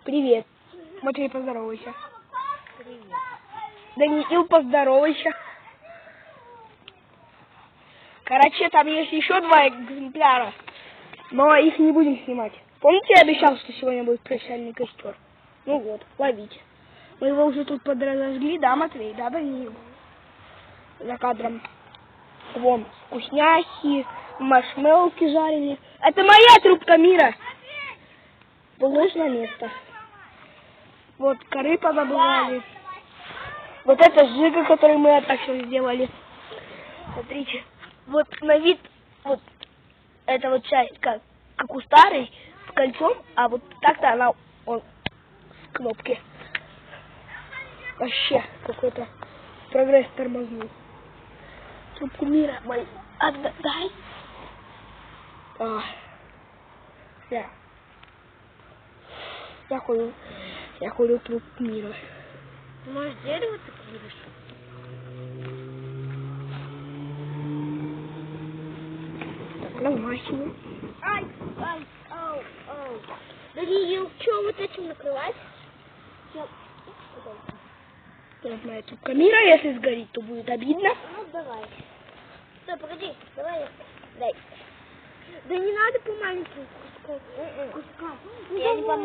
Привет. Матвей, поздоровайся. Привет. Даниил, поздоровайся. Короче, там есть еще 2 экземпляра, но их не будем снимать. Помните, я обещал, что сегодня будет прощальный костер? Ну вот, ловите. Мы его уже тут подразожгли, да, Матвей, да, Даниил? За кадром. Вон, вкусняхи, маршмелки жарили. Это моя трубка мира. Положь на место. Вот, коры позабывали. Вот это жига, который мы так все сделали. Смотрите. Вот на вид, вот это вот часть, как у старой, с кольцом, а вот так-то она с кнопки. Вообще, какой-то прогресс тормознул. Трубку мира мою отдай. Я курю трубку мира. Ты можешь дерево ты куришь? Так, размахиваю. Ай, ау. Даниил, что вот этим накрывать? Вот моя трубка мира, если сгорит, то будет обидно. Ну, давай. Стой, погоди, давай. Дай. Да не надо по маленьким кускам. Я не по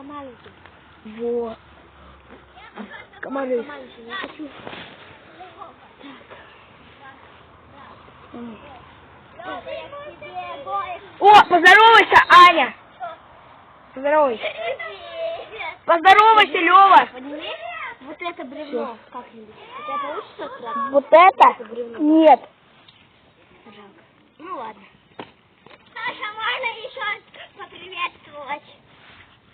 маленьким. Вот. Комары. Я хочу. О, поздоровайся, Аня. Поздоровайся. Поздоровайся, Лёва. Подними вот это бревно как-нибудь. У тебя получится отправить? Вот это? Нет. Жалко. Ну ладно. Саша, можно еще поприветствовать?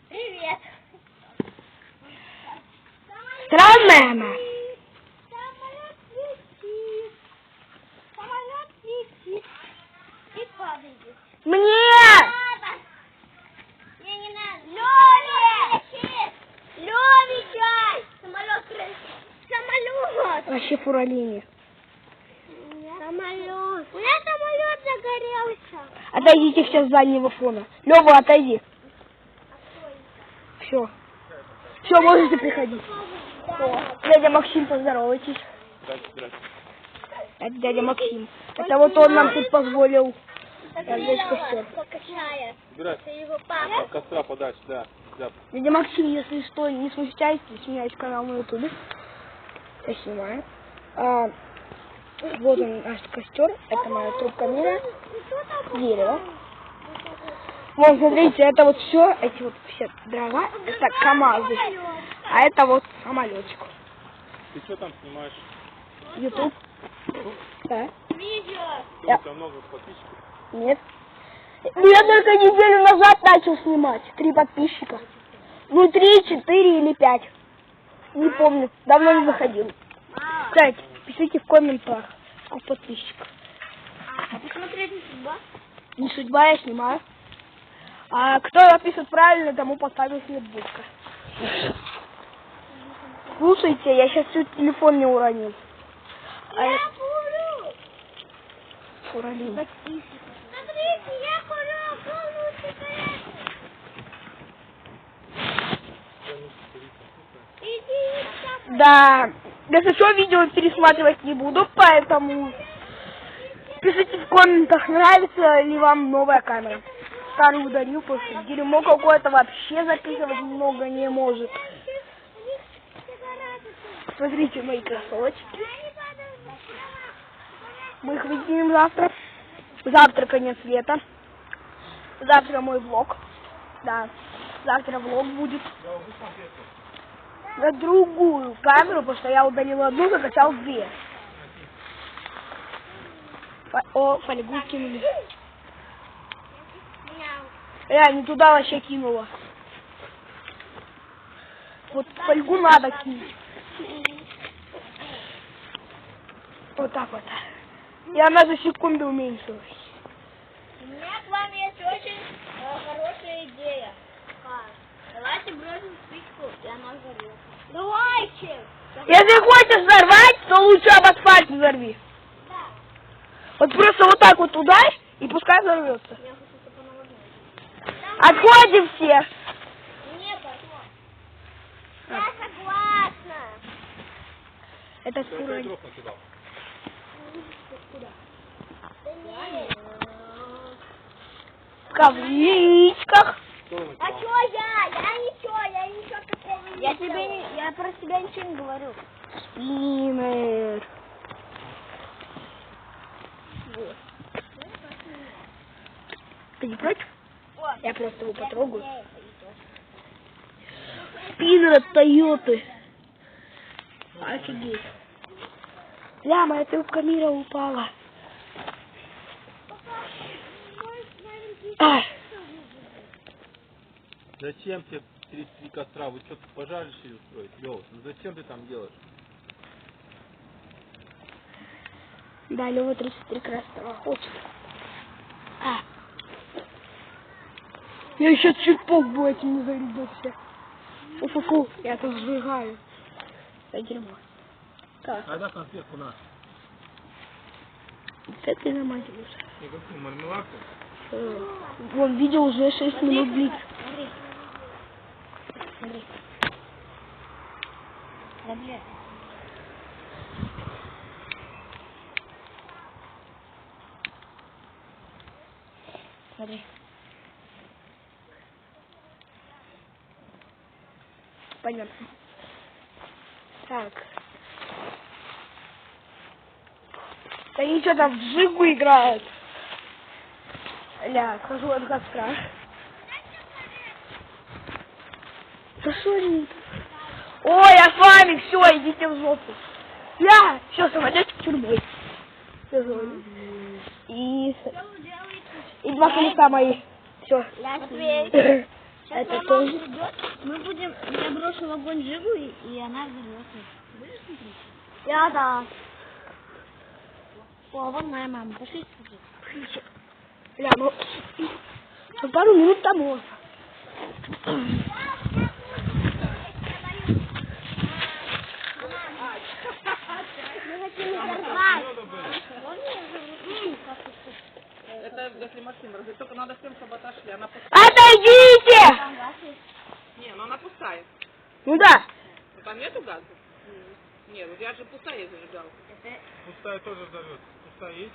Привет. Странная она. Самолет летит. Самолет летит. И падает. Мне! Мне не надо. Лёвича! Самолет крылья. Самолет! Вообще фуралини. Самолет. У меня самолет загорелся. Отойдите все с заднего фона. Лёва, отойди. Все. Все, можете приходить. О, дядя Максим, поздоровайтесь. Здравствуйте. Это дядя Максим. Это вот он нам тут позволил разжечь костер. Здравствуйте. Это его папа. От костра подальше, да. Дядя Максим, если что, не смущайтесь, у меня есть канал на ютубе. Я снимаю. Вот он, наш костер. Это моя трубка мира. Дерево. Вот, смотрите, это вот все, эти вот все дрова, это КамАЗы. А это вот самолетик. Ты что там снимаешь? Ютуб. Да. Видео. У тебя много подписчиков? Нет. Ну, я только неделю назад начал снимать. 3 подписчика. Ну, 3, 4 или 5. Не помню. Давно не заходил. Кстати, пишите в комментах, сколько подписчиков. А посмотреть не судьба? Не судьба, я снимаю. А кто напишет правильно, тому поставлю сердечко. Слушайте, я сейчас чуть телефон не уронил. Я курю. Уралил. Смотрите, я курю полную сигарету. Иди, Да, если что, видео пересматривать не буду, поэтому пишите в комментах, нравится ли вам новая камера. Старую ударил, потому что дерьмо какое-то вообще записывать много не может. Смотрите мои кроссовочки. Мы их выкинем завтра. Завтра конец света. Завтра мой влог. Да, завтра влог будет. На другую камеру, потому что я удалил одну, закачал 2. О, фольгу кинули. Я не туда вообще кинула. Вот фольгу надо кинуть. Вот так вот. И она за секунду уменьшилась. У меня к вам есть очень хорошая идея. Давайте бросим спичку, и она взорвется. Давайте! Если хочешь взорвать, то лучше об асфальт взорви. Да. Вот просто вот так вот ударь, и пускай взорвется. Я хочу, чтобы она возьмет. Отходим все. Нет, Это Ты скоро. опять дров накидал. В кавычках. Что ты А накидал? чё я ничего такого не Я делала. я про себя ничего не говорю. Спиннер. Вот. Ты не против? Я просто его потрогаю. Спиннер от Тойоты. Офигеть. Ля, моя трубка мира упала. Ай. Зачем тебе 33 костра? Вы что, пожар решили устроить? Лёва, ну зачем ты там делаешь? Да, Лёва 33 красного хочет. Я еще чипок бы этим не зарядился. Фу-фу-фу, я тут сжигаю. Это дерьмо. Так, Когда конфетку на? это ты намазываешь. И какую, мармеладку? Вон, видео уже 6 минут длится. Смотри. Да, блядь. Смотри. Понятно. Так. Да ничего, там в жигу играют. Ля, хожу от костра. Да что они? Ой, я с вами, все, идите в жопу. Я, все, самолет в тюрьмой. И 2 колеса мои. Все. Матвей. Сейчас Это мама тоже. придет, мы будем, я брошу в огонь жигу, и она взорвется. Будешь смотреть? Я да. О, вон моя мама, пошли смотреть. Ля, ну пару минут тому. Мы хотели взорвать. Это если Максим разрешит, только надо всем, чтобы отошли. Она пустая. Отойдите! Не, ну она пустая. Ну да. Ну, там нету газа? Нет, вот я же пустая зажигала. Пустая тоже взорвется. Пустая есть?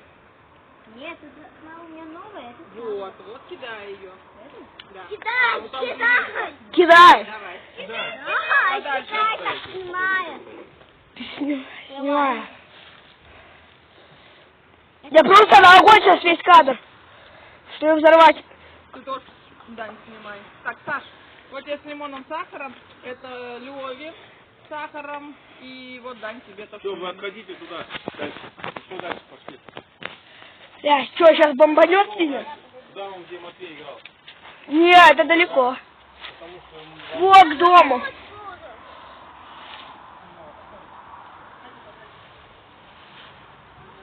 Нет, это она у меня новая. Это Вот, вот кидай ее. Да. Кидай, вот там кидай! Кидай. Давай. Ага, Подальше кидай, отдай. так снимаю. Снимаю. Я просто на огонь сейчас весь кадр. Что взорвать? Ты тоже, Дань, снимай. Так, Саш, вот я с лимонным сахаром, это Лёве с сахаром, и вот Дань тебе то, Все, вы отходите туда. Дальше. Еще дальше пошли. Я что, сейчас бомбанет сильно? Туда, вон, где Матвей играл. Нет, это далеко. Потому что Вот к дому.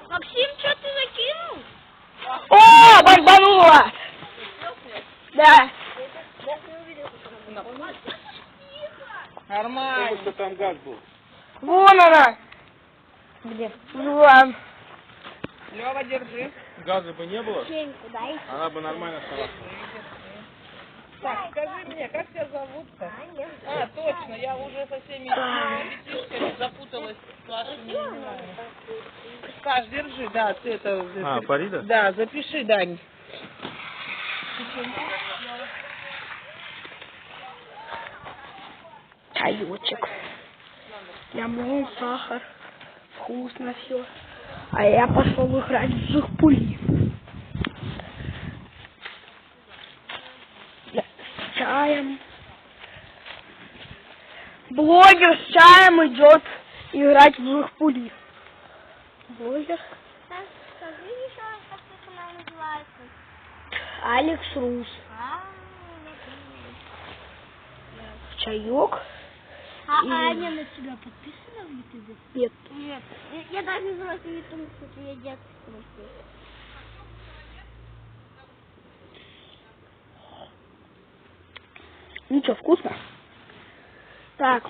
Максим, что ты закинул? О, бомбануло! Да. Нормально. потому что там газ был. Вон она. Где? Вон. Лёва, держи. Газа бы не было, Печеньку дай. она бы нормально шла. Так, скажи мне, как тебя зовут-то? А, точно, я уже со всеми ребятишками запуталась с вашими именами. Саш, держи, да, ты это... А, Фарида? Да, запиши, Дань. Чаечек. Лимон, сахар. Вкусно все. А я пошел играть в жигпули. С чаем. Блогер с чаем идет играть в жигпули. Блогер. Скажи еще раз, как ты канал называется. Алекс Рус. Чаек. А И- Аня на тебя подписана в Ютубе? Нет. Нет. Я даже не знаю, что Ютуб, кстати, я детский смотрю. Ничего, вкусно. Так.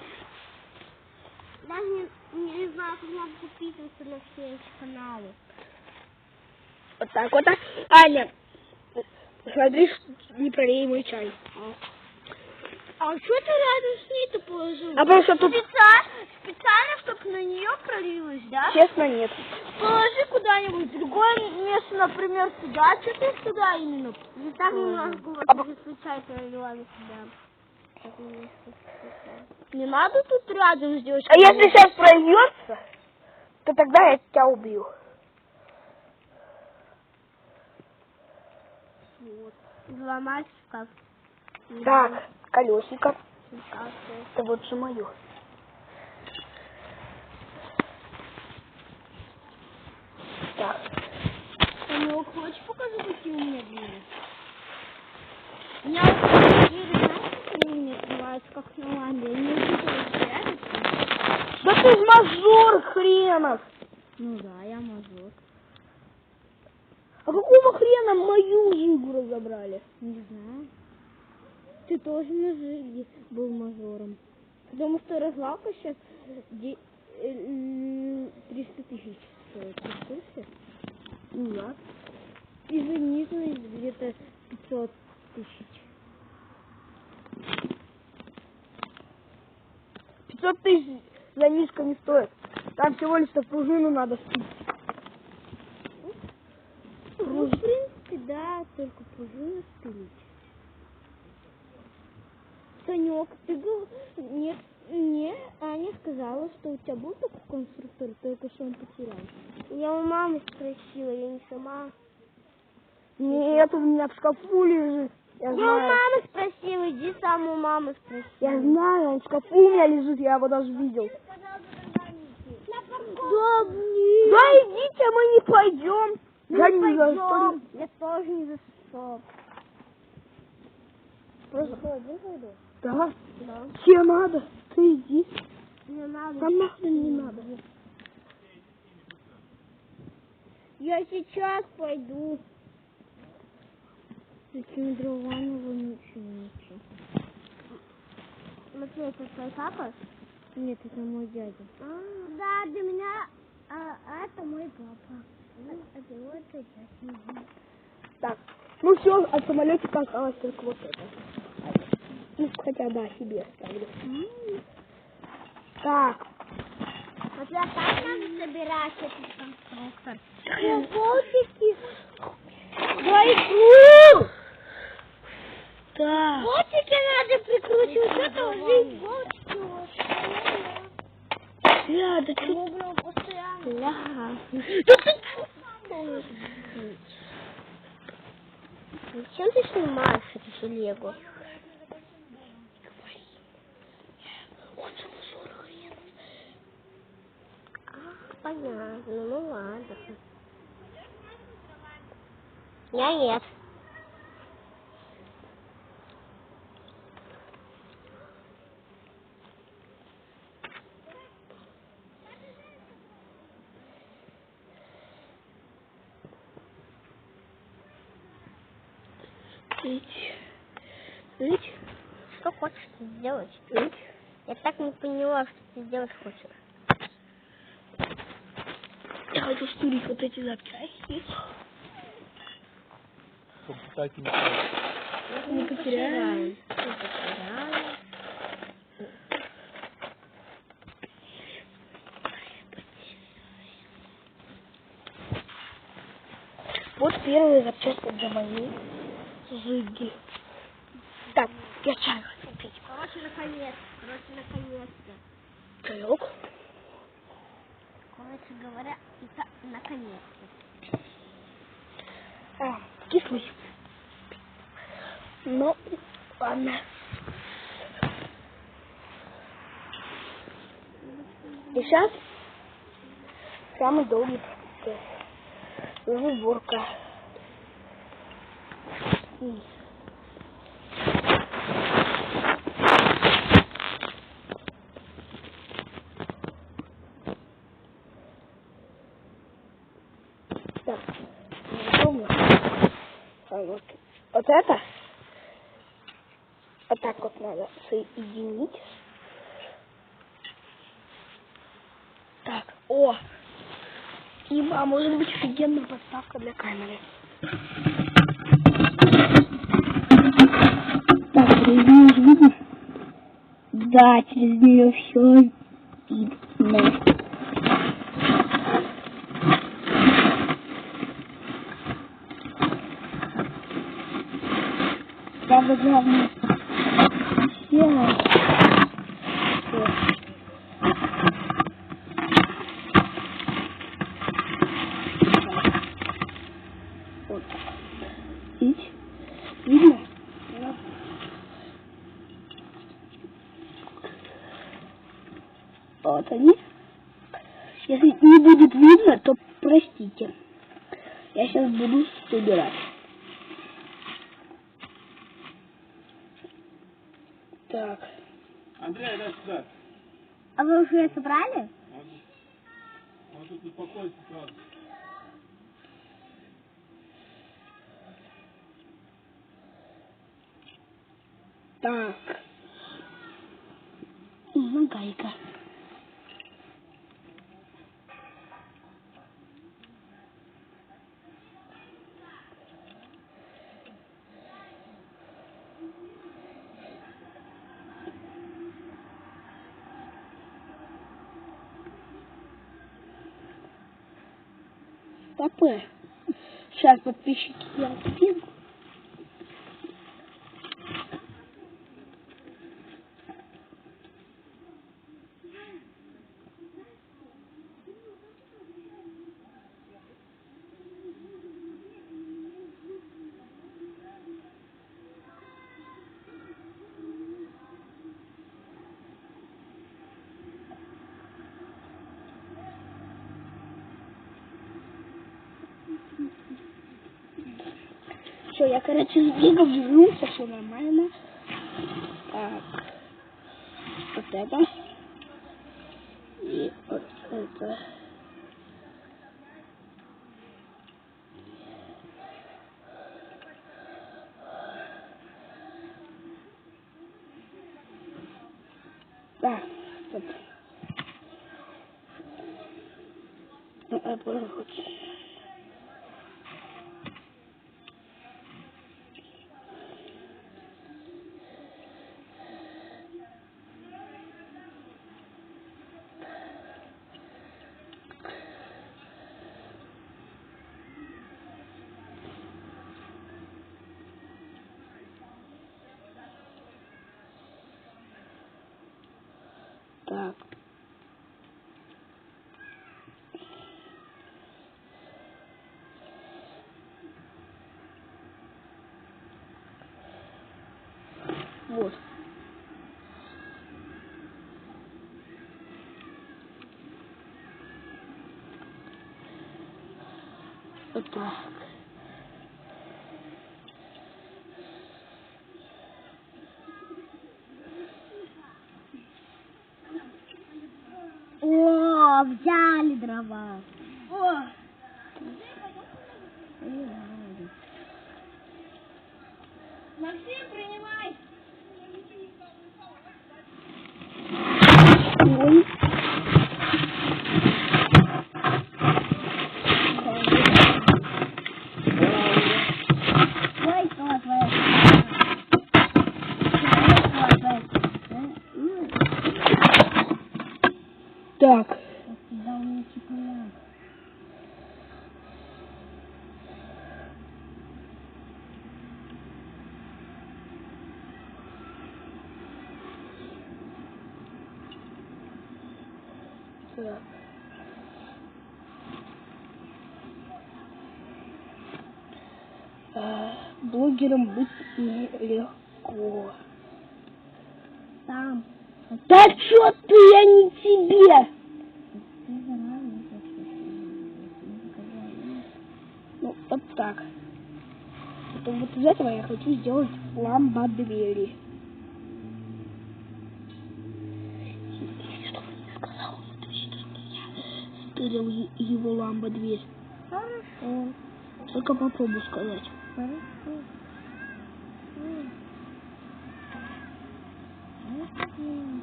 Даже не знаю, как надо подписываться на все эти каналы. Вот так вот. Аня, смотри, не пролей мой чай. А что ты рядом с ней-то положил? А потому что тут... специально, чтобы на нее пролилось, да? Честно, нет. Положи куда-нибудь в другое место, например, сюда. Что ты сюда именно? Не так немножко вот уже случайно пролила сюда. Не надо тут рядом сделать. А если сейчас прольется, то тогда я тебя убью. Вот. Взломать шкаф. Так, колесико. Это вот же мое. Так. Санек, хочешь показать, какие у меня двери? У меня вот двери, знаешь, какие у меня открываются, как на ламбе? Они уже Да ты ж мажор хренов! Ну да, я мажор. А какого хрена мою жигу разобрали? Не знаю. Ты тоже был мажором. Потому что развалка сейчас 300 тысяч стоит. Ты в курсе? Нет. И за нижней где-то 500 тысяч. 500 тысяч за низко не стоит. Там всего лишь пружину надо спить. Ну, в принципе, да, только пружину спилить. Санек, ты говорил... Нет, мне Аня сказала, что у тебя был такой конструктор, только что он потерял. Я у мамы спросила, я не сама. Нет, у меня в шкафу лежит. Я у знаю. мамы спросила, иди сам у мамы спроси. Я знаю, он в шкафу у меня лежит, я его даже видел. Да, блин. Да идите, мы не пойдем. Я не пойдем. Я тоже не за стоп. Просто один пойду? Да. Да. Тебе надо, ты иди. Не надо. Нам нахрен не надо. Я сейчас пойду. С этими дровами вонючие. Смотри, это твой папа? Нет, это мой дядя. Да, для меня это мой папа. Это вот это. Так, ну все, от самолетика осталось только вот это. Ну, хотя да, себе оставлю. Так. Вот я так надо собирать этот конструктор. Болтики. Да иду! Так. Болтики надо прикручивать. Это уже болтики. Да, да что? Я постоянно. Зачем ты снимаешь это все лего? Понятно, ну ладно. Я нет. Что хочешь ты сделать? Я так не поняла, что ты сделать хочешь. Я хочу стурить вот эти запчасти. Чтобы так Не потеряем. Вот первые запчасти для моей жиги. Так, я чай хочу пить. Наконец-то. Чаек. Короче говоря, это наконец-то. Кислый. Ну, ладно. И сейчас самый долгий процесс. Выборка. Так, готово. Вот это вот так вот надо соединить. Так, о! И, может быть, офигенная подставка для камеры. Так, через нее видишь? Да, через нее все видно. Правда, главное. Вот. Видите? Видно? Вот они. Если не будет видно, то простите. Я сейчас буду собирать. Так. Андрей, дай сюда. А вы уже собрали? Он тут успокоится сразу. Так. Нужна гайка. Стопы. Сейчас подписчики я скину. Все, я, короче, сбегал, вернулся, все нормально. Так. Вот это. И вот это. Да, стоп. Ну, вот. Так. Вот. Вот так. О, взяли дрова. О! Максим, принимай! Ой. Ой, кто твоя? Так. Да, у меня чемпионат. Так. Блогером быть нелегко. Там. Да чё ты, я не тебе! Ну, вот так. Потом вот из этого я хочу сделать ламбо-двери. Если что не сказал, то считай, что я стырил его ламбо-дверь. Хорошо. Только попробую сказать. Хорошо.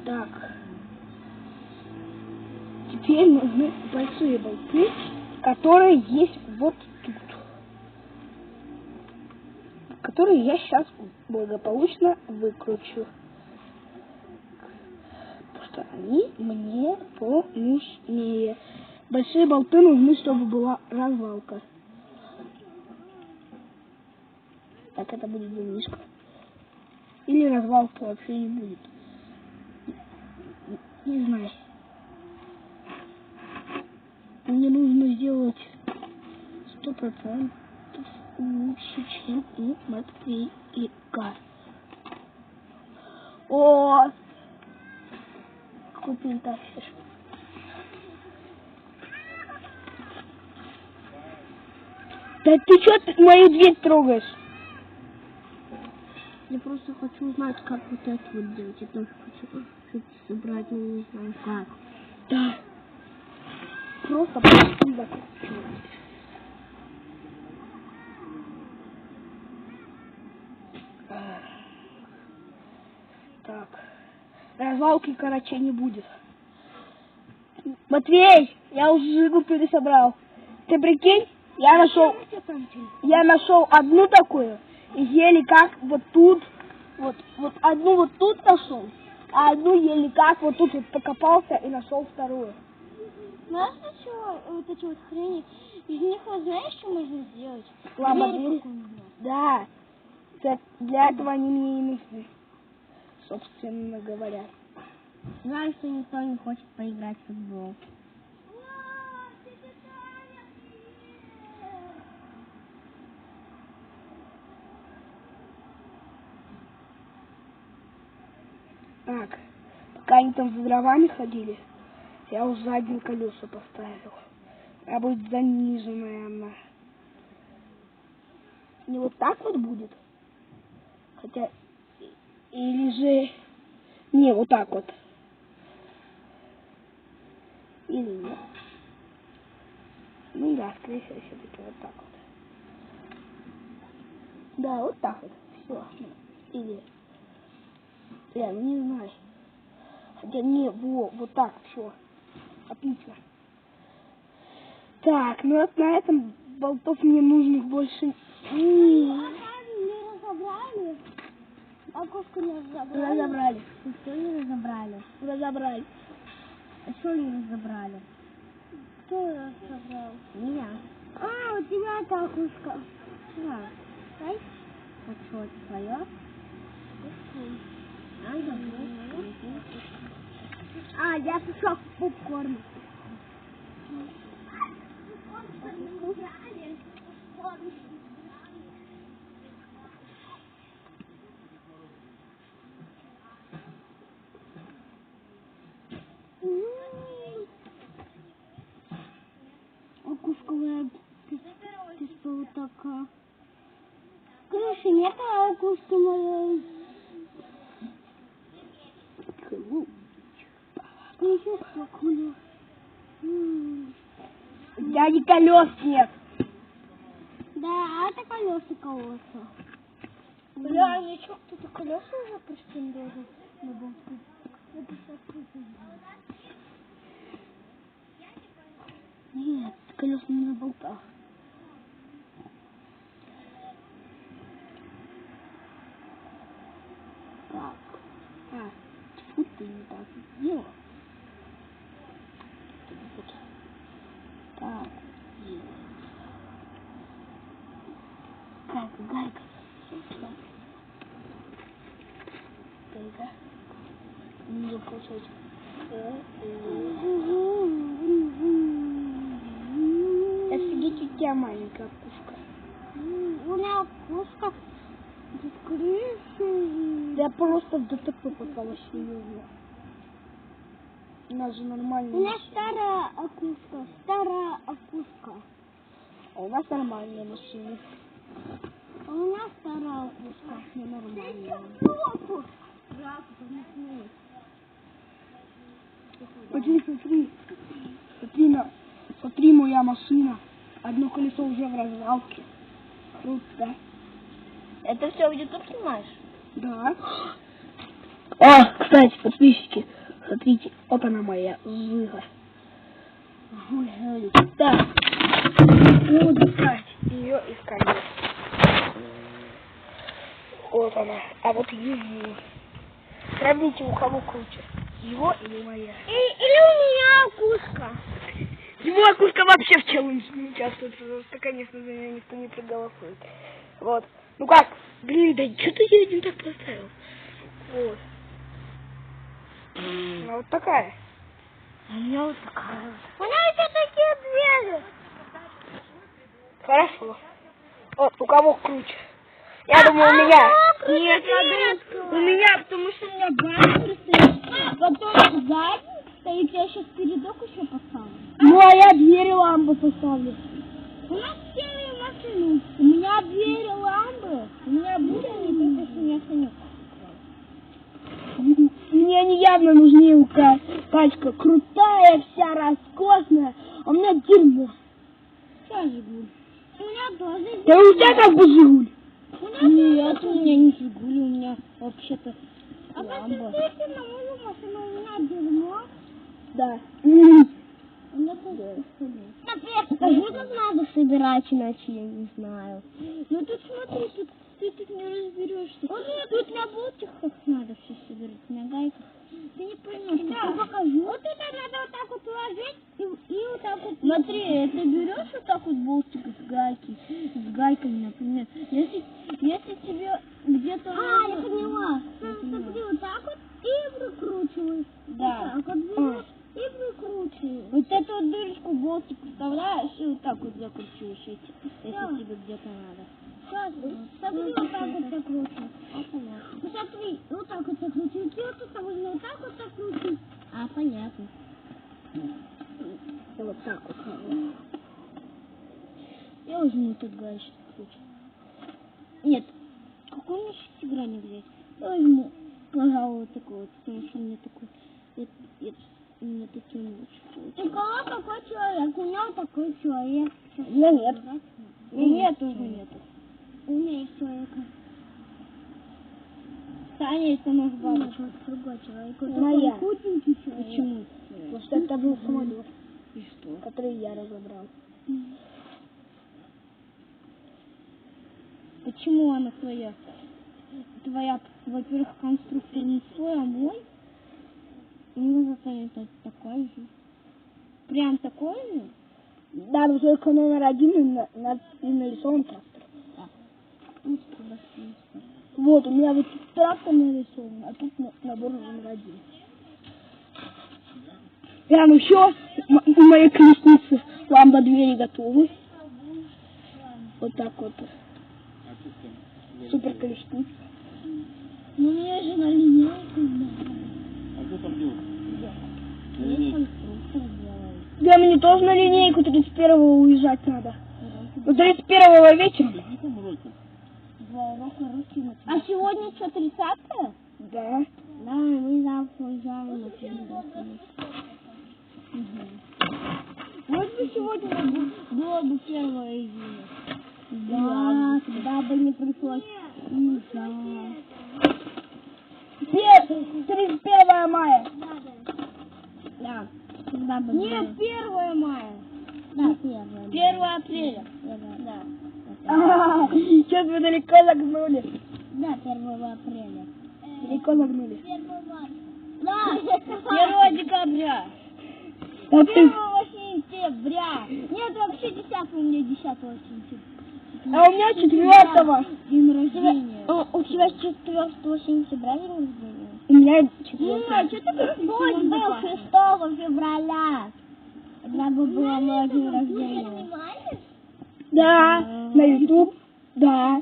Так. Теперь нужны большие болты, которые есть вот тут. Которые я сейчас благополучно выкручу. что они мне понужнее. Большие болты нужны, чтобы была развалка. Так, это будет домишка. Или развалка вообще не будет. Не знаю. Мне нужно сделать 100% лучше, чем у Матвейка. О! Какой пентафиш. Да ты что мою дверь трогаешь? Я просто хочу узнать, как вот это вот делать. Я тоже хочу что-то собрать, но не знаю как. Да. Просто так. Так. Развалки, короче, не будет. Матвей, я уже жигу пересобрал. Ты прикинь, я нашел одну такую, и еле как вот тут, вот одну вот тут нашел, а одну еле как вот тут вот покопался и нашел вторую. Знаешь, для чего вот эти вот хрени? Из них, вот, знаешь, что можно сделать? Слабодверь? Да. Для этого они мне и нужны, собственно говоря. Жаль, что никто не хочет поиграть в футбол. Так, пока они там за дровами ходили, я уже задние колеса поставил. А будет заниженная она. Не вот так вот будет. Хотя, или же, не, вот так вот. Или нет. Ну да, скорее всего, все-таки вот так вот. Да, вот так вот. Все. Или, я не знаю. Хотя не, вот так, все. Отлично. Так, ну вот на этом болтов мне нужных больше Не разобрали? Окошко не разобрали? разобрали. Что не разобрали? Разобрали. А что не разобрали? Кто разобрал? Не я. А, у тебя это окошко. Да. Дай. Так что, это твое? А, я кусок попкорна. Окушковая кислота. Крыши нет, а окушка моя. Еще спокойно. Дяди колес нет. Да, это колеса колоса. Бля, ничего, кто-то колеса уже почти должен на болту. Это сейчас крутится. Нет, колеса не на болтах. Так. А, тьфу, ты не так сделал. Вот. Так, есть. Гайка. Гайка. Не получается. Офигеть, у тебя маленькая пушка. У меня кошка без крыши. Я просто в ДТП попалась серьезно. У нас же нормальная У меня машина. старая окушка. А у нас нормальная машина. А у меня старая окушка, ненормальная. Смотри. Смотри, моя машина. Одно колесо уже в развалке. Круто, да? Это все в YouTube снимаешь? Да. О, кстати, подписчики, смотрите, вот она моя жига. Так, буду искать ее искать. Вот она. А вот ее. Сравните, у кого круче. Его или моя? Или у меня кушка. Его акушка вообще в челлендже не участвует, потому что, конечно, за нее никто не проголосует. Вот. Ну как? Блин, да что ты ее один так поставил? Вот. Она вот такая. А у меня вот такая. У меня еще такие двери. Хорошо. Вот, у кого круче? Я думаю, у меня. Нет, у меня, потому что у меня гаджет стоит. Потом сзади стоит, я сейчас передок еще поставлю. Ну, а я двери лампы поставлю. У нас все машины. У меня двери лампы. У меня будет не только что у меня санек. Мне они явно нужнее тачка. Крутая, вся роскошная. А у меня дерьмо. Что Жигуль? У меня тоже. Да у тебя как бы Жигуль. Нет, у меня не Жигуль, у меня вообще-то ламба. Посмотрите на мою машину, у меня дерьмо. Да. У меня тоже. Например, покажи, как надо собирать, иначе я не знаю. Ну тут смотри, ты тут не разберешься. Тут на болтиках надо все собирать, на гайках. Ты не поймешь, да. Я покажу. Вот это надо вот так вот ложить и вот так вот. Смотри, ты берешь вот так вот болтик с гайками, например. Если тебе где-то... я поняла. Смотри, вот так вот и выкручиваешь. Да. Вот так вот берешь и выкручиваешь. Вот эту вот дырочку болтик вставляешь и вот так вот закручиваешь, если тебе где-то надо. Смотри, вот так вот закручиваешь. Ну смотри, вот так вот закручиваешь. Вот так вот закручиваешь. А, понятно. Вот так вот. Я возьму этот гаечный ключ. Нет, какой мне шестигранник взять? Я возьму, пожалуй, вот такой вот, потому что мне такой, у меня такие лучше. Ты кого такой человек? У меня вот такой человек. У меня нет. У меня тоже нету. У меня есть человека. Таня, это наш бабушка. Другой человек. Моя. Худенький человек. Почему? Потому что это был самолет, И что? который я разобрал. Почему она твоя? Твоя, во-первых, конструктор не свой, а мой. Ну, зато это такой же. Прям такой же? Да, но только номер 1 и нарисован трактор. Ну, что. Вот, у меня вот тут трактор нарисован, а тут набор номер 1. Прям еще у моей колесницы ламба двери готовы. Вот так вот. Супер колесница. Ну, мне же на линейку надо. А что там делать? Я конструктор делаю. Да, мне тоже на линейку 31-го уезжать надо. Ну, 31-го вечером. Какие там уроки? 2 урока русского. А сегодня что, 30-е? Да. Да, мы завтра уезжаем на 30. Вот бы сегодня было бы 1 июня. Да, тогда бы не пришлось уезжать. Нет, 31 мая. Да. Тогда бы нет, 1 мая. Да, 1 апреля. Да. Сейчас вы далеко загнули. Да, 1 апреля. Далеко загнули. 1 марта. Да, 1 декабря. А 1 ты... сентября. Нет, вообще 10 у меня 10 сентября. А у меня 4-го. День рождения. У тебя 4 сентября день рождения? У меня 4-го. Нет, что ты был 6 февраля. Когда бы было мой день рождения. Да, на YouTube. Да.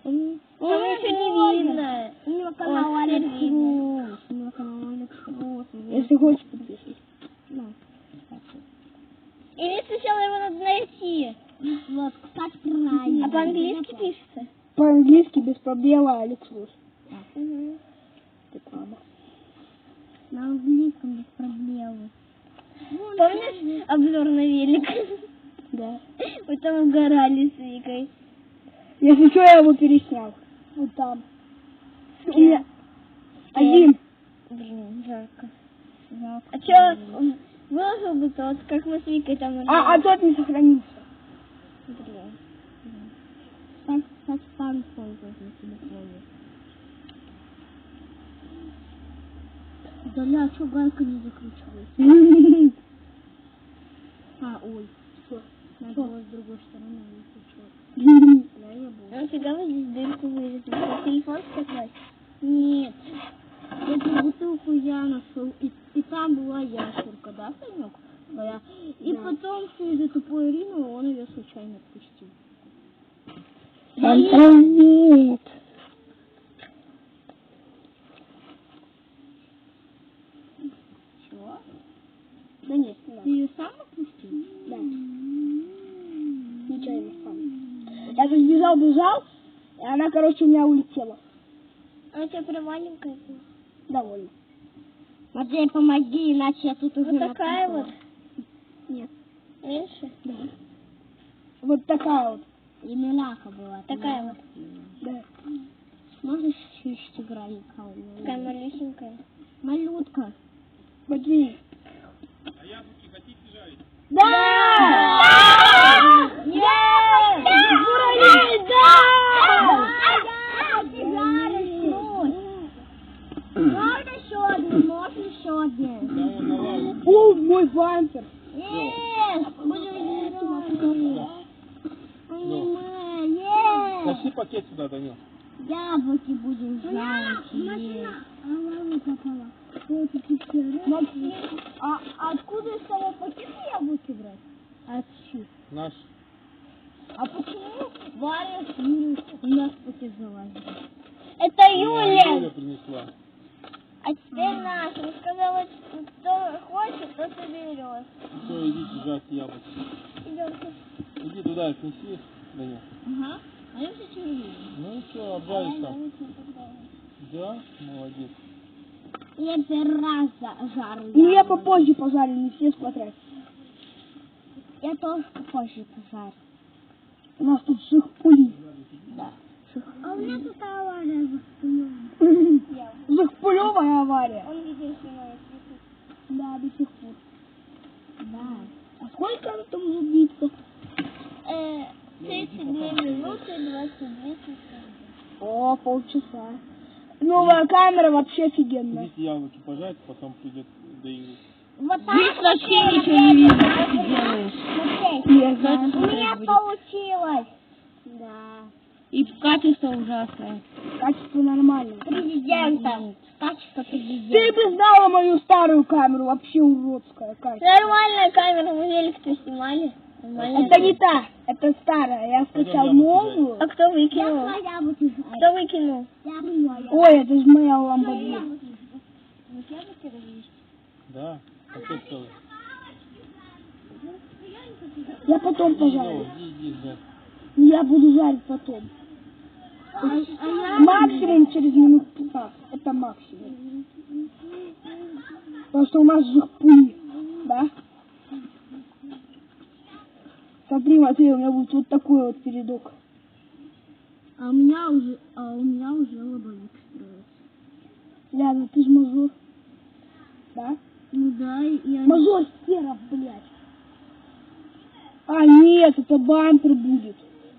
Там ничего не видно. У него канал Алекс Рус. У него канал Алекс Рус. Если хочешь, подпишись. Или сначала его надо найти. Вот, кстати, правильно. А по-английски пишется? По-английски без пробела Алекс Рус. Угу. Реклама. На английском без проблем. Помнишь обзор на велик? Да. Мы там угорали с Викой. Если что, я его переснял. Вот там. У меня один. Блин, жарко. Жалко. А что, выложил бы тот, как мы с Викой там... А тот не сохранился. Блин. Так, кстати, фан пользоваться на телефоне. Да ля, что галка не закручивается? А, ой, что? Надо было с другой стороны закручивать. Да, я буду. А фига вы здесь дырку вырезали? Что, телефон сказать? Нет. Эту бутылку я нашел, и там была ящерка, да, Санек? Да. И потом через эту половину он ее случайно отпустил. Привет. Чего? Да нет, Ты ее сам отпустил? Да. Нечаянно сам. Я тут бежал, и она, короче, у меня улетела. А у тебя прям маленькая была? Довольно. Матвей, помоги, иначе я тут уже Вот такая напутала. вот? Нет. Меньше? Да. Вот такая вот. И меляка была. Такая вот. Да. Можешь чуть-чуть игральника у меня? Такая малюсенькая. Малютка. Матвей. А яблоки хотите жарить? Да! Ура! Можно еще один? Можно еще один? Да, он на лаву. О, мой вампир. Нет! Будем есть! Тащи пакет сюда, Данил. Яблоки будем жарить. А мама попала. Максим, а откуда из того пакета яблоки брать? Отсюда. Наш. А почему Варя с Юлей у нас в пакет залазит? Это Юля принесла. А теперь наш. Он сказал, кто хочет, тот и берет. Все, идите жарьте яблоки. Идемте. Иди туда, отнеси, Данил. Ага. А я все червиваю. Ну и все, обжаришь там. Да, молодец. Я первый раз жарю. Ну, я попозже пожарю, не все сквадрат. Я тоже попозже пожарю. У нас тут ших-пули. Да. А у меня тут авария за Ших-пулевая авария. Он единственный. Да, до сих пор. Да. А сколько она там уже длится? 32 минуты 22 секунды. О, полчаса. Новая камера вообще офигенная. Идите яблоки пожарьте, потом придет Данил. Вот так. Здесь вообще ничего не видно, что ты делаешь. Я знаю, У что меня будет. получилось. Да. И качество ужасное. Качество нормальное. Президента. Качество Ты президента. бы знала мою старую камеру, вообще уродская качество. Нормальная камера, мы велик-то снимали. Нормальная. Это не та, это старая. Я скачал новую. А кто выкинул? Кто выкинул? Ой, это же моя ламборгини. Да, пакет целый. Я потом Иди, пожарю. иди, жарь. Я буду жарить потом. Максимум через минут 15. Это максимум. Потому что у нас же пули. Да? Смотри, Матвей, у меня будет вот такой вот передок. А у меня уже лобовик строится. Ляна, ты же мажор. Да? Ну да, я... Мажор серов, блядь. А, нет, это бампер будет.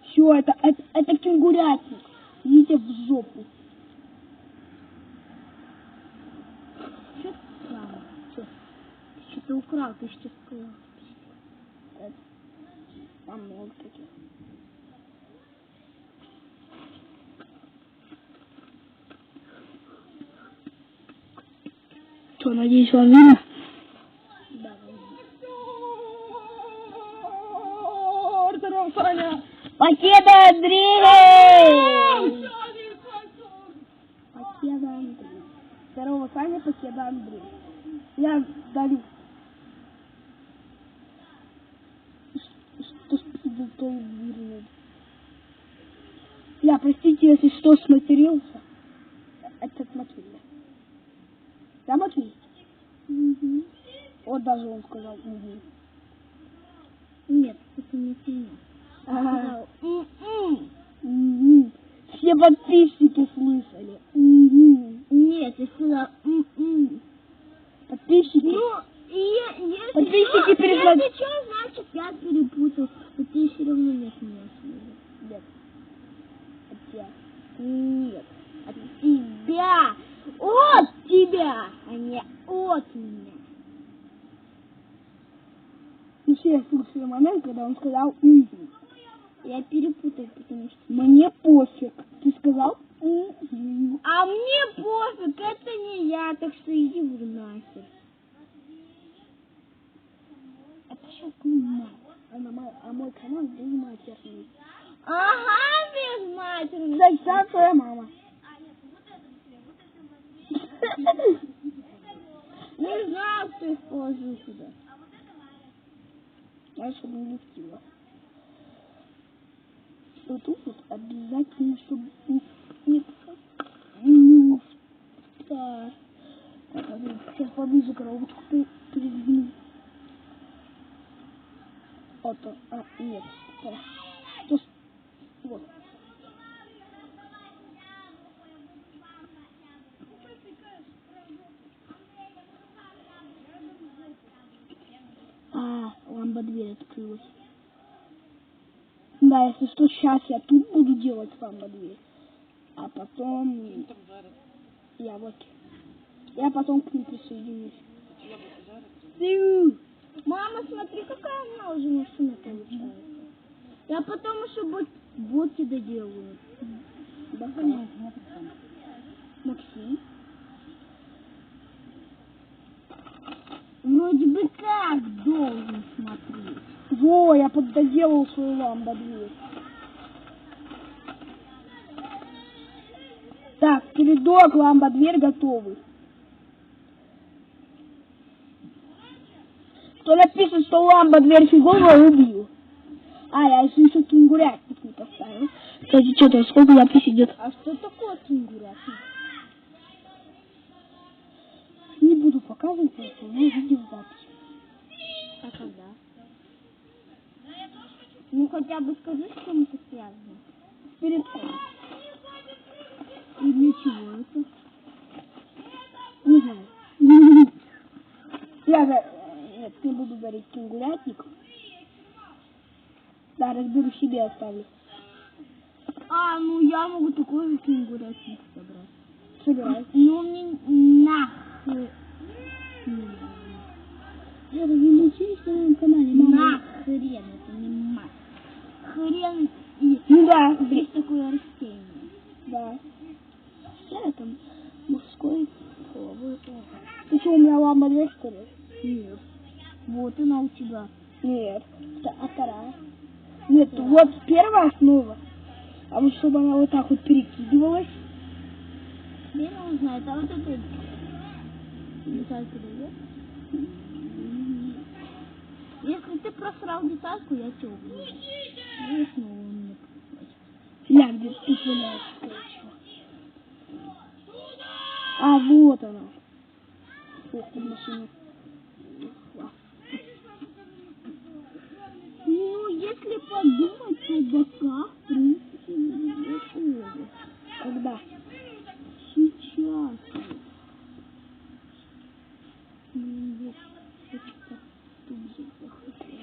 Все, это кенгурятник. Идите в жопу. Что ты украл? Что ты украл? Ты что сказал? Там много таких. Что, надеюсь, вам видно? Да. Здорово, Саня! Покеда Андрей! Покеда Андрей. Здорово, Саня, покеда Андрей. Я дарю. Что за то и дверь? Я, простите, если что, сматерился. Это Матвей. Да, Матвей? Угу. Вот даже он сказал угу. Нет, это не ты. Ага. Угу. Угу. Все подписчики слышали. Угу. Нет, ты сказал угу. Подписчики. Ну, если Подписчики что, перезвон- если что, значит я перепутал. Но ты все равно не смеешься. Нет. От тебя. Нет. От тебя. Вот! тебя, а не от меня. Ну, все слушали момент, когда он сказал «угу». Я перепутал, потому что... Мне пофиг. Ты сказал «угу». А мне пофиг, это не я, так что иди в нахер. Это сейчас не а мой канал безматерный. Ага, безматерный. Зайца твоя мама. Не знал, что их положил сюда. Знаешь, чтобы не летело. Вот тут вот обязательно, чтобы не так. Сейчас поближе коробочку передвину. Вот, нет. Так. Вот. Ламба дверь открылась. Да, если что, сейчас я тут буду делать ламба дверь. А потом... Я потом к ним присоединюсь. Мама, смотри, какая у меня уже машина получается. Я потом еще боти доделаю. Да, понятно. Максим. Вроде бы как должен смотреть. Во, я поддоделал свою ламбу дверь. Так, передок, ламба дверь готовы. Кто напишет, что ламба дверь фиговая, убью. Я еще кенгурятник не поставил. Кстати, что-то сколько запись идет? А что такое кенгурятник? Не буду показывать, потому что у меня видеозапись. А когда? Ну хотя бы скажи, с чем это связано. С передком. И для чего это? Не знаю. Нет, не буду говорить кенгурятник. Да, разберу себе, оставлю. Ну я могу такой же кенгурятник собрать. Собирай. Ну мне нахрен. Это величайший на моем канале, мама. Нахрен, это не мать. Хрен и... Ну да, Есть такое растение. да. Я там мужской половой орган. Ты что, у меня ламба дверь, что ли? Нет. Вот она у тебя. Нет. А вторая? Нет, вот первая основа. А вот чтобы она вот так вот перекидывалась. Хрен его знает, а вот это... Детальку даёт? Если ты просрал детальку, я тебя убью. И снова он мне просрать. Ля, где ты валяешься, короче. Вот она. Ох, ты машина. Ну, если подумать, то бока, в принципе, не было. Когда? Сейчас. Здесь что-то тут же захотел.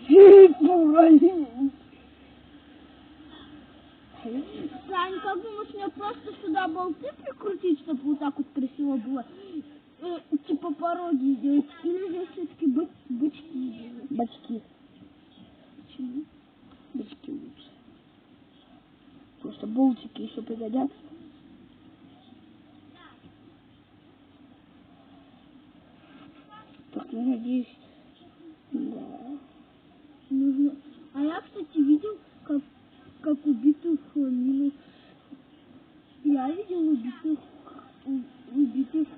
Сань, как думаешь, мне просто сюда болты прикрутить, чтобы вот так вот красиво было? Типа пороги сделать? Или же все-таки бычки сделать? Бачки. Почему? Бачки лучше. Просто болтики еще пригодятся. Так, ну, надеюсь, да. Нужно... А я, кстати, видел, как убитых мину. Я видел убитых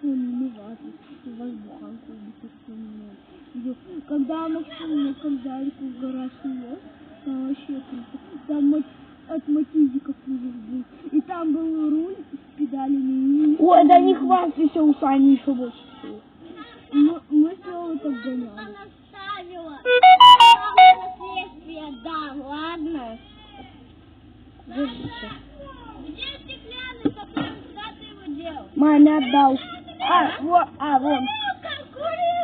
мину вазу. Воздуханку убитых мину. Видел, когда Максим кандалику в гараж увез, там вообще круто. Там от мотивиков ужас был. И там был руль с педалями. Ой, да не хвастайся, у Сани еще больше всего. Мы с Лёвой так гоняли. Она ставила. Следствие, да, ладно. Держите. Где стеклянный стакан? Куда ты его делал? Маме отдал. Вон.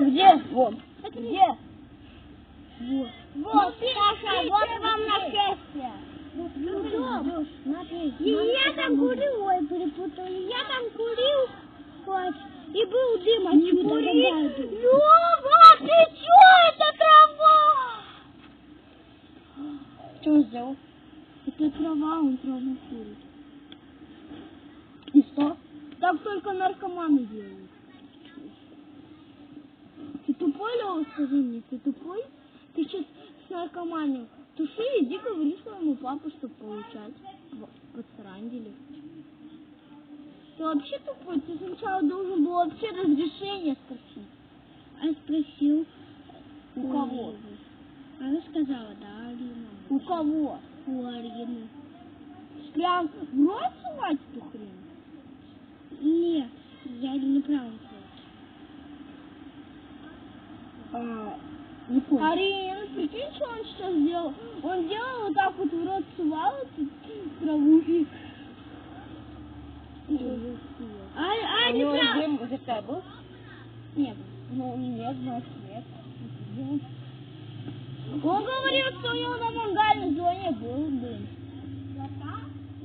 Где? Вон. Где? Вот. Вот, Саша, вот вам нашествие. И я там курил, ой, перепутал. Я там курил, вот, И был дым отсюда. Лёва, ты чё? Это трава! Что он сделал? Это трава, он траву курит. И что? Так только наркоманы делают. Ты тупой, Лёва, скажи мне, ты тупой? Ты сейчас с наркоманией туши, иди говори своему папу, чтобы получать. Подсрандили. Ты вообще тупой, ты сначала должен был вообще разрешение спросить. А спросил. У кого? Она сказала, да, Арина. У кого? У Арины. Прям в рот сувать эту хрень? Нет, я неправильно сказала. Не понял. Арина, прикинь, что он сейчас делал? Он делал вот так вот в рот сувал эту траву и... У него дым изо рта был? Нет. Ну, нет, значит, нет. Он говорил, что у него на мангальной зоне был дым.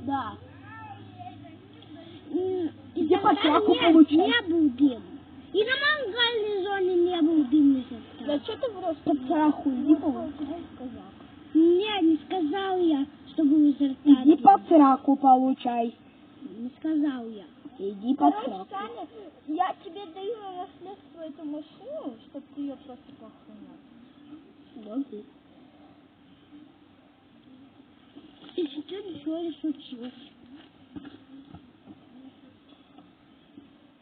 Да. Где по траку Нет, получил? не был дым. И на мангальной зоне не был дым изо рта. Да что ты просто по траху? Иди получай. Нет, не сказал я, что был изо рта. Иди по траку получай. Не сказал я. Иди по траку. Саня, я тебе даю на наследство эту машину, чтобы ты ее просто поохранял. Окей. И сейчас ничего не случилось.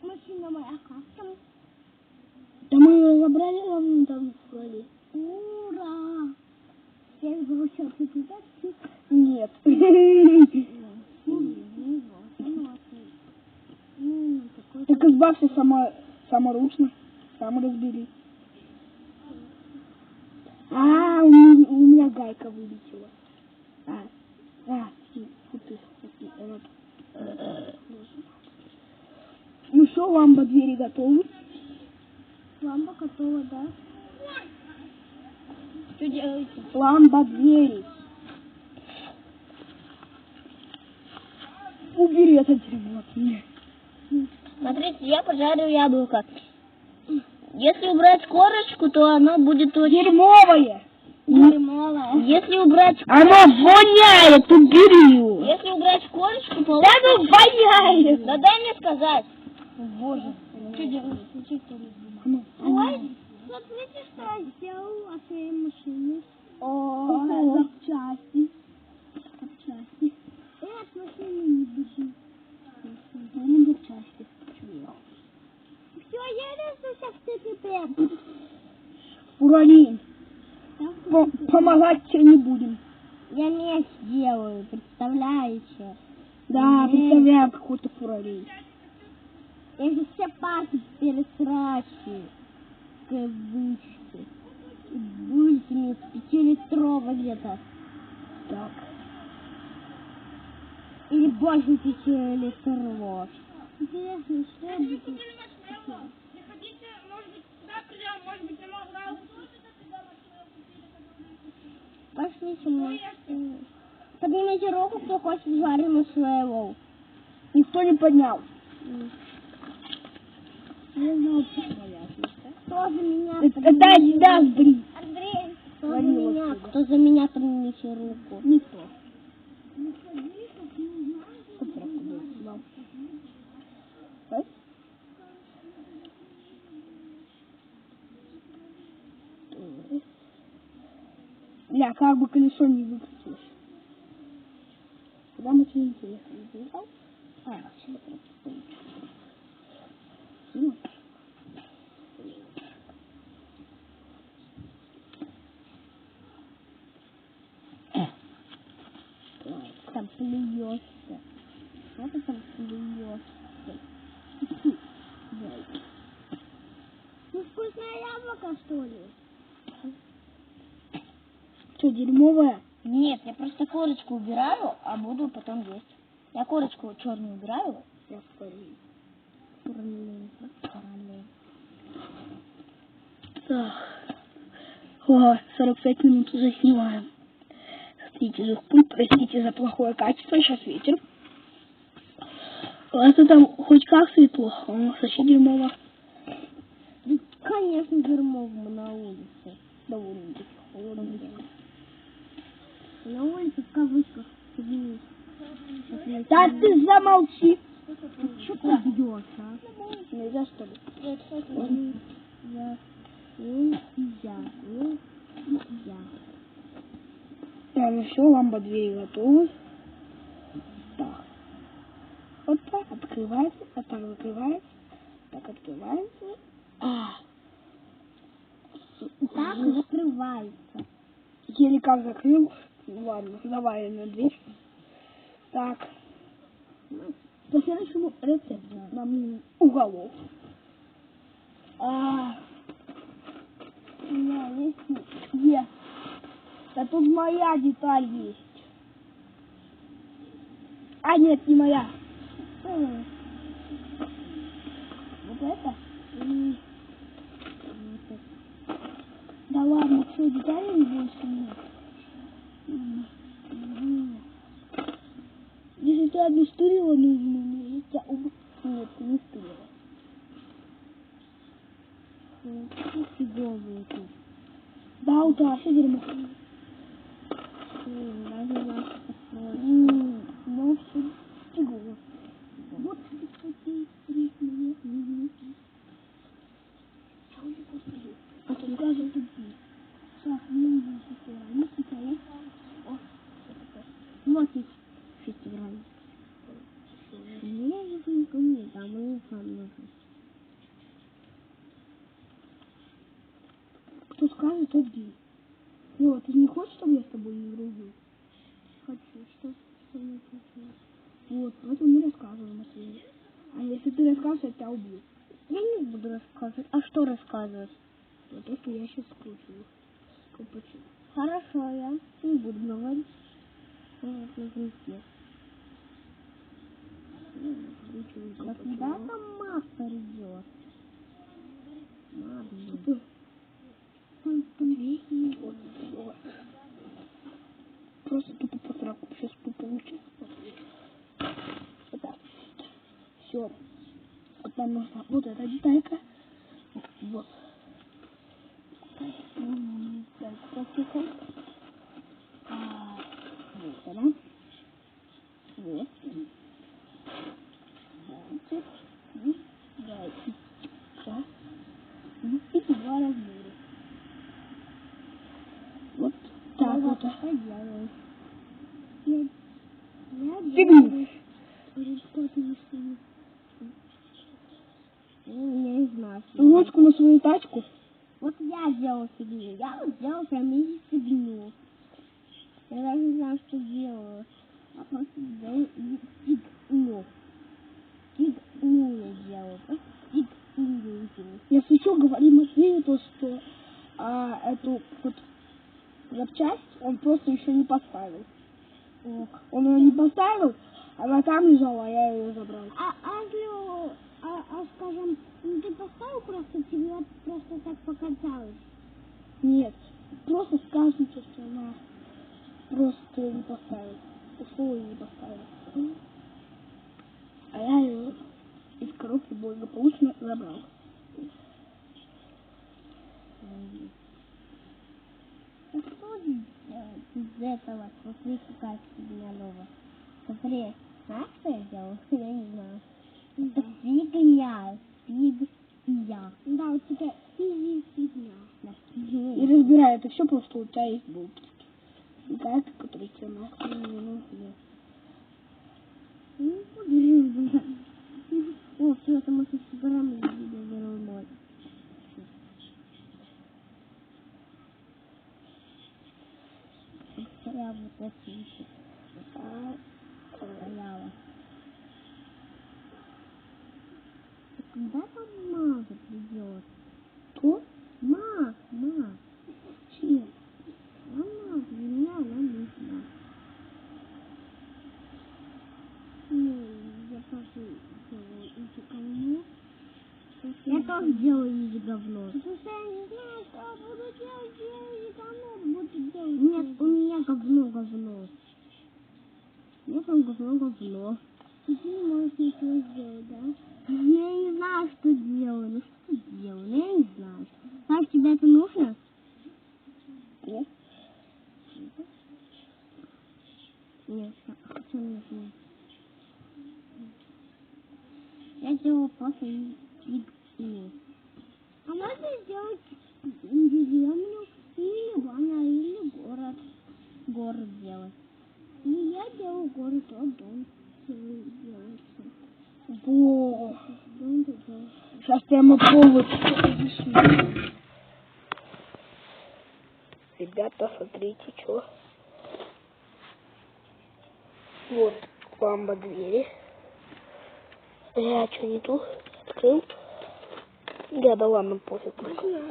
Машина моя как там? Да мы ее забрали, ладно, там в складе. Ура! Я бросил припитать. Нет. Так избавься саморучно. Сам разбери. У меня гайка вылетела. Фу ты. Ну что, ламба двери готовы? Лампа готова, да? Что делаете? Ламба двери. Убери это дерьмо от меня. Смотрите, я пожарил яблоко. Если убрать корочку, то оно будет очень Дерьмовое. дерьмовое. Если убрать... Оно воняет, убери его. Если убрать корочку, Да получится... ну воняет. Да дай мне сказать. Боже. Что делаешь? Ой, смотрите, что я сделал от своей машины. запчасти. Запчасти. От машины не бежи. Не запчасти. Все, я решился в ТТП. Уралин, помогать тебе не будем. Я меч делаю, представляете? Да, представляю, какой ты фуралей. Я же все пасы пересрачу. Кавычки. Будете мне с 5-литровой где-то. Так. Или больше 5 литров. Интересно, что будет? Пошлите мы. Поднимите руку, кто хочет жареную своего. Никто не поднял. Не знаю, кто за меня. Это тебя сбри. Андрей, кто за Валил меня? отсюда. Кто за меня, поднимите руку. Никто. Бля, как бы колесо не выкрутилось. Куда мы тебе интересно сделал? Там плюешься. Что ты там плюешься? Ну, вкусное яблоко, что ли? Что, дерьмовое? Нет, я просто корочку убираю, а буду потом есть. Я корочку черную убираю. Я спалил. Так. О, 45 минут уже снимаем. Смотрите, пульт, простите за плохое качество, сейчас ветер. Это там хоть как светло, а у нас вообще дерьмово. Конечно, дерьмово на улице. Довольно-таки холодно. На улице в кавычках. Да ты замолчи. Что ты бьешь, а? Нельзя, что ли? Нельзя. Ну все, лампа двери готовы. Так. Вот так открывается, а так закрывается, так открывается. Так открывается. Еле как закрыл. Ну ладно, давай на дверь. Так. По следующему рецепту нам уголок. У меня есть. Да тут моя деталь есть. А нет, не моя. Вот это? Да ладно, что, детали не будешь снимать? Если ты одну стырила нужную, я тебя убью. Нет, ты не стырила. Фиговые тут. Да, у тебя вообще дерьмо. Ну, все фигово. Вот такие ритмы. А то даже тут есть. Сейчас, не фестиваль. Вот их фестиваль. Я же никому не дам, мне сам нужен. Кто скажет, тот гей. Ну, ты не хочешь, чтобы я с тобой не дружил? Хочу, что не хочу. Вот, поэтому не рассказывай, Матвей. А если ты расскажешь, я тебя убью. Я не буду рассказывать. А что рассказывать? То, что я сейчас скручиваю. Почему? Хорошо, я не буду говорить. Вот, на крючке. А куда там мат придет? Тупо. Матвей, вот, все. Просто тупо по сраку сейчас получится. Вот так. Все. Вот нам нужна вот эта деталька. Вот. Так, практикуем. Вот она. Вот. Да. Так. И два размера. Вот так вот. Фигню. Я не знаю. Ручку на свою тачку. Вот я сделал фигню. Я вот сделал прям и фигню. Я даже не знаю, что делаю. А просто сделал фигню. Фигню я делаю. Просто фигню. Если что, говори Матвею, то что эту вот запчасть он просто еще не поставил. Он ее не поставил, она там лежала, а я ее забрал. Скажем, ты поставил просто, тебе просто так показалось? Нет, просто скажите, что она просто не поставила. Ушел и не поставила. А я ее из коробки благополучно забрал. Что из этого? Смотри, какая фигня новая. Смотри, знаешь, что я делал? Я не знаю. Это фигня. Фигня. Да, у тебя фигня. И разбирай это все, просто у тебя есть болтики. И карты, которые тебе нахрен не нужны. О, все, это мы с программой видео. Я вот это еще стояла. Когда там Мага придет? Кто? Маг. Чем? Она меня нужна. Я тоже делаю эти говно. Я тоже делаю эти говно. Потому что я не знаю, что буду делать, я эти говно буду делать. Нет, у меня говно. Нет, там говно. Ты не можешь ничего сделать, да? Я не знаю, что делаю. Ну что делаю? Я не знаю. Так, тебе это нужно? Нет. Нет, что нужно? Я делаю просто и. А можно сделать деревню или баня, или город. Город делать. И я делаю город, вот дом делается. Во. Дом делается. Сейчас прямо повод. Ребята, смотрите, что. Вот ламба двери. Я что не тут? Открыл. Да ладно, пофиг.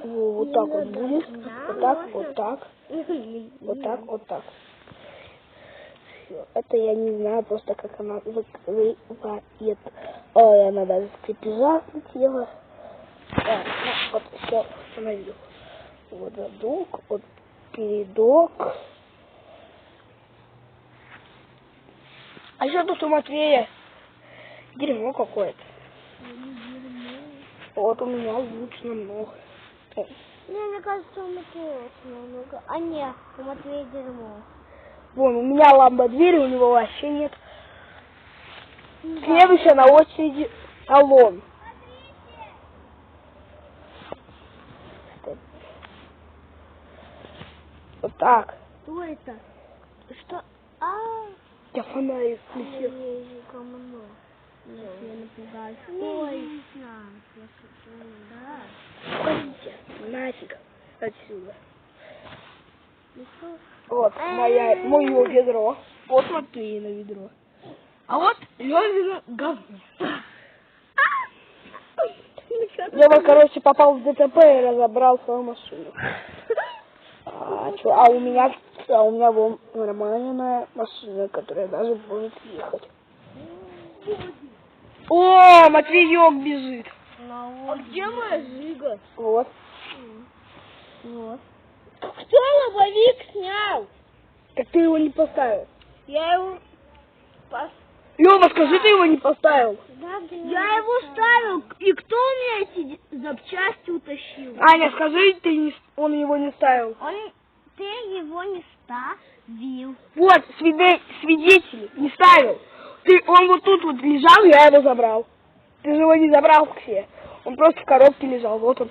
Вот так вот будет. Вот так, вот так. Вот так, вот так. Все. Это я не знаю просто, как она закрывает. Ой, она даже с крепежа слетела. Так, ну, вот все установил. Вот задок, вот передок. А что тут у Матвея? Дерьмо какое-то. Вот у меня лучше намного. Мне кажется, у Матвея очень много. А нет, у Матвея дерьмо. Вон, у меня ламба двери, у него вообще нет. Следующая на очереди салон. Вот так. Что это? Что? Я фонарик включил. Я напугаюсь. Ой, Уходите нафиг отсюда. Вот мое ведро. Вот Матвеина ведро. А вот Лёвина говно. Лёва, короче, попал в ДТП и разобрал свою машину. А у меня вон нормальная машина, которая даже будет ехать. О, Матвеёк бежит. А где моя Жига? Вот. Вот. Кто лобовик снял? Так ты его не поставил. Я его Лёва, скажи, ты его не поставил. Я его ставил. И кто у меня эти запчасти утащил? Аня, скажи, он его не ставил. Ты его не ставил. Вот, свидетели, не ставил. Он вот тут вот лежал, я его забрал. Ты же его не забрал все. Он просто в коробке лежал, вот он.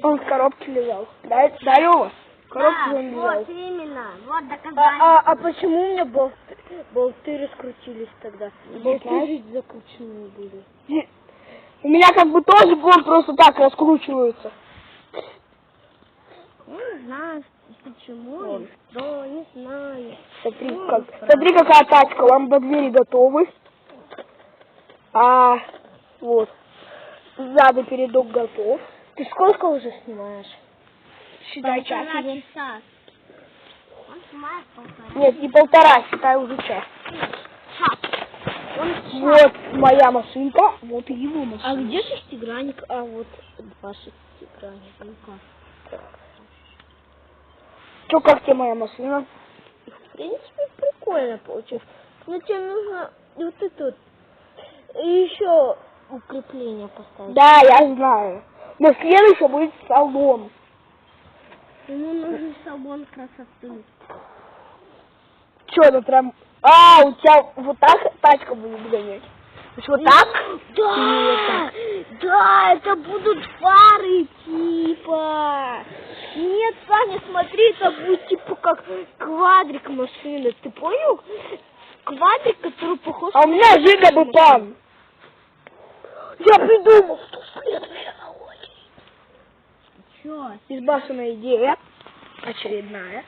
Он в коробке лежал. Да, Лёва? В коробке он лежал. Вот именно, вот доказательство. А почему у меня болты раскрутились тогда? Болты же закрученные были. У меня как бы тоже болт просто так раскручиваются. Не знаю, почему, что, не знаю. Смотри, какая тачка. Ламба двери готовы. Вот. Сзади передок готов. Ты сколько уже снимаешь? Считай час. Часа. Он снимает полтора. Нет, не полтора, считай уже час. Вот моя машинка, вот и его машинка. А где шестигранник? А вот два шестигранника. Чё, как тебе моя машина? В принципе, прикольно получилось. Но тебе нужно вот это вот. И еще укрепление поставить. Да, я знаю. Но следующее будет салон. Ему нужен салон красоты. Чё, это прям... у тебя вот так тачка будет гонять? То есть вот так? Да! Да, это будут фары типа. Нет, Саня, смотри, это будет типа как квадрик машины. Ты понял? Квадрик, который похож А у меня Жига Бупан. Я придумал, что следующее на очередь. Чё? Безбашенная идея. Очередная.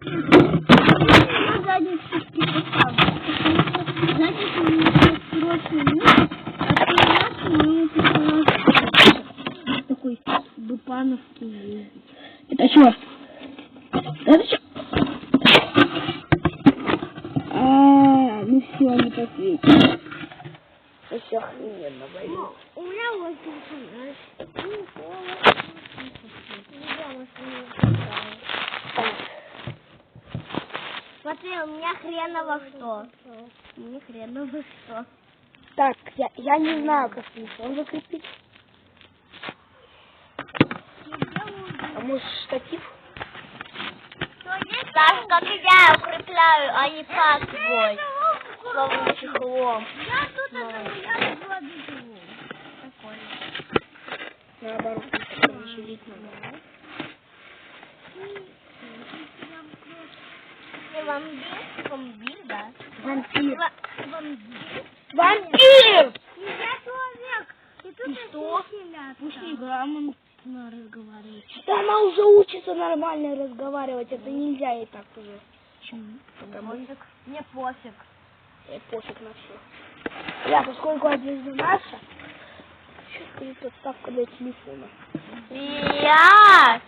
На задней чистке поставлю. Задний у меня срочно нет, а ты раз моему персонажу такой бупановский ездить. Это что? Это что? Ну все, не посветит. Все охрененно, блин. У меня вот персонаж. Смотри, у меня хреново что. Ни хрена вы что. Так, я не знаю, как телефон закрепить. А может штатив? Так, как и я укрепляю, а не как твой. Словно чехлом. Я тут я живу. Наоборот, такой еще надо. Вампир, да? Вампир. Вампир? Вампир! Я человек. И тут что? Пусть не грамотно разговаривать. Да она уже учится нормально разговаривать, это нельзя ей так уже. Почему? Пофиг. Мне пофиг. Пофиг на все. Я, поскольку одежда наша, сейчас будет подставка для телефона. Я!